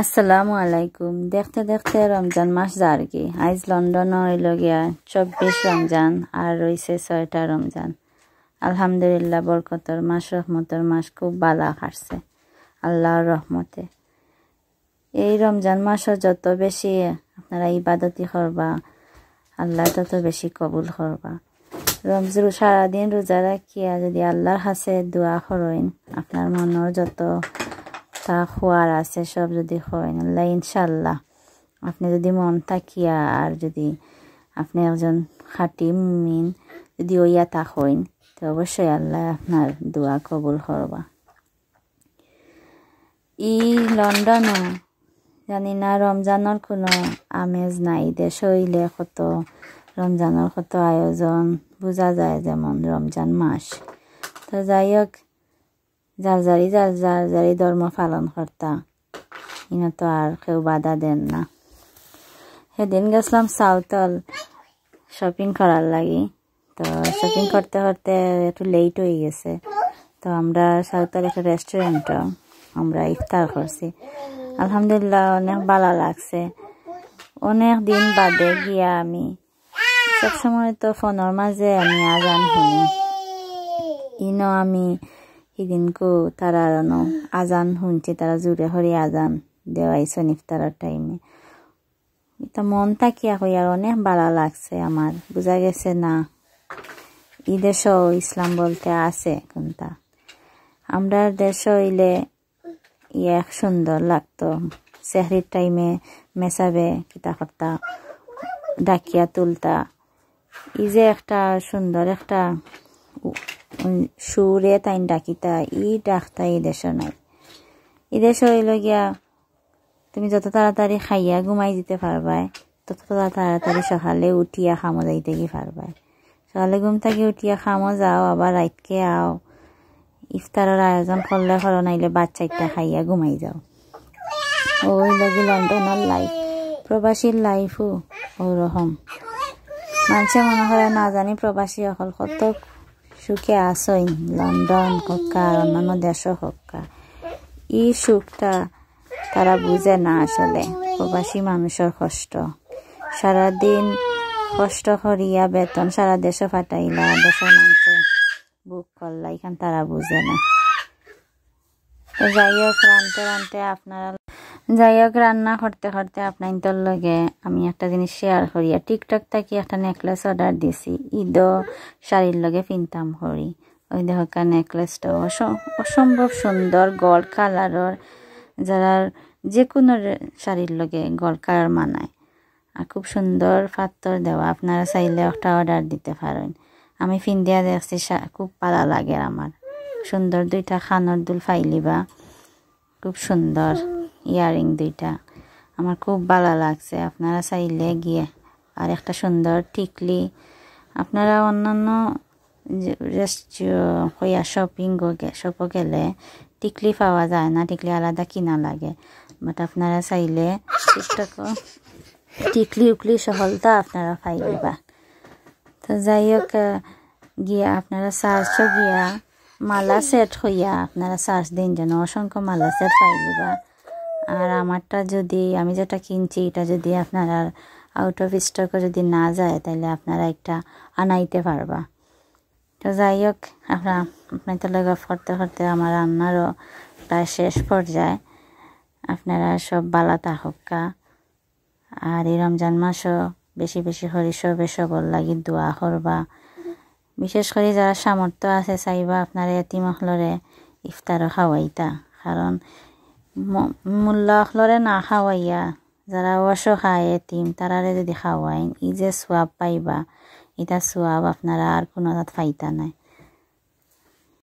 আসসালামু আলাইকুম। দেখতে দেখতে রমজান মাস যার কি আজ লন্ডন হইল গিয়া 24 রমজান আর রইছে 6টা রমজান। আলহামদুলিল্লাহ, বরকতর মাস, রহমতের মাস খুব ভালো কাটছে আল্লাহর রহমতে। এই রমজান মাসও যত বেশি আপনারা ইবাদতি করবা আল্লাহ তত বেশি কবুল করবা। সারাদিন রোজা রাখিয়া যদি আল্লাহর কাছে দোয়া করেন, আপনার মনের যত তা খোয়ার আছে সব যদি হয় আল্লাহ ইনশাল্লাহ, আপনি যদি মন থাকিয়া আর যদি আপনি একজন খাঁটি মুমিন যদি ওইয়া তা হইন, তো অবশ্যই আল্লাহ আপনার দোয়া কবুল করবা। লন্ডনও জানি না রমজানের কোনো আমেজ নাই, দেশ হইলে কত রমজানের কত আয়োজন বোঝা যায়, যেমন রমজান মাস। তো যাই হোক, যার যারি ধর্ম পালন করতা ইনো তো আর কেউ বাধা দেন না। সেদিন গেছিলাম সাউথল শপিং করার লাগি, তো শপিং করতে করতে একটু লেট হয়ে গেছে। তো আমরা সাউথল একটা রেস্টুরেন্টও আমরা ইফতার করছি। আলহামদুলিল্লাহ, অনেক ভালো লাগছে। অনেক দিন বাদে গিয়া আমি সবসময় তো ফোনের মাঝে আমি আজান শুনি, ইনো আমি সেদিনকু তারা আজান শুনছি, তারা জোরে হরি আজান দেওয়াইছেন ইফতারের টাইমে। এটা মন থাকিয়া হইয়ার অনেক ভালো লাগছে আমার। বোঝা গেছে না এই দেশও ইসলাম বলতে আছে কোনটা। আমরা দেশ হইলে এক সুন্দর লাগতো, সেহরির টাইমে মেসাবে কিতা করতা ডাকিয়া তুলতা, এই যে একটা সুন্দর একটা সুরে তাই ডাকিতা, ই ডাকতা এই দেশে নাই। এই দেশে হইল গিয়া তুমি যত তাড়াতাড়ি খাইয়া ঘুমাই দিতে পারবাই, তত তাড়াতাড়ি সকালে উঠিয়া খামো যাইতে কি পারবাই। সকালে ঘুম থেকে উঠিয়া খামো যাও, আবার রাইতকে আও, ইফতারের আয়োজন করলে করো, নাইলে বাচ্চা একটা খাইয়া ঘুমাই যাও। ওই লাগি লন্ডনের লাইফ, প্রবাসীর লাইফও ওরকম। মানুষে মনে করে না জানি প্রবাসী অকল কত সুখে আসই, লন্ডন হক্কা আর অন্যান্য দেশও হক্কা। এই সুখটা তারা বুঝে না আসলে। প্রবাসী মানুষের কষ্ট, সারাদিন কষ্ট করিয়া বেতন সারা দেশে ফাটাইলা, দেশের মানুষে বুক করলা, এখান তারা বুঝে না। তো যাই হোক, রান্না করতে করতে আপনার লগে আমি একটা জিনিস শেয়ার করিয়া, টিকটক থাকি একটা নেকলেস অর্ডার দিছি, ঈদও শাড়ির লগে পিনতাম করি। ওই দেখা নেকলেসটা অসম্ভব সুন্দর, গোল্ড কালারের, যারা যে কোনো শাড়ির লগে গোল্ড কালার মানায়, আর খুব সুন্দর পাথর দেওয়া। আপনারা চাইলে একটা অর্ডার দিতে পারেন। আমি পিন্দিয়া দেখছি, খুব ভালো লাগে আমার। সুন্দর দুইটা খানোর দুল ফাইলিবা, খুব সুন্দর ইয়ারিং দুইটা, আমার খুব ভালো লাগছে। আপনারা চাইলে গিয়ে আর একটা সুন্দর টিকলি, আপনারা অন্যান্য হইয়া শপও গেলে টিকলি পাওয়া যায় না, টিকলি আলাদা কিনা লাগে। বাট আপনারা চাইলে টিকলি উকলি সহলতা আপনারা পাই দিবা। তো যাই হোক, গিয়া আপনারা সার্চও গিয়া মালা সেট হইয়া আপনারা সার্চ দিন যেন অসংখ্য মালা সেট পাই দিবা। আর আমারটা যদি আমি যেটা কিনছি এটা যদি আপনারা আউট অফ স্টকও যদি না যায়, তাহলে আপনারা একটা আনাইতে পারবা। তো যাই হোক, আপনাদের লগে করতে করতে আমার রান্নারও প্রায় শেষ পর্যায়ে। আপনারা সব বালা থাকা, আর এই রমজান মাসও বেশি বেশি করে সবল লাগি দোয়া করবা। বিশেষ করে যারা সামর্থ্য আছে চাইবা আপনারা এতিম অখলরে ইফতারও খাওয়াইতা, কারণ মূল্য অখলরে না খাওয়াইয়া যারা অসহায় এতিম তারারে যদি খাওয়াইন, এই যে সোয়াব পাইবা, এটা সোয়াব আপনারা আর কোনো পাইতা নাই।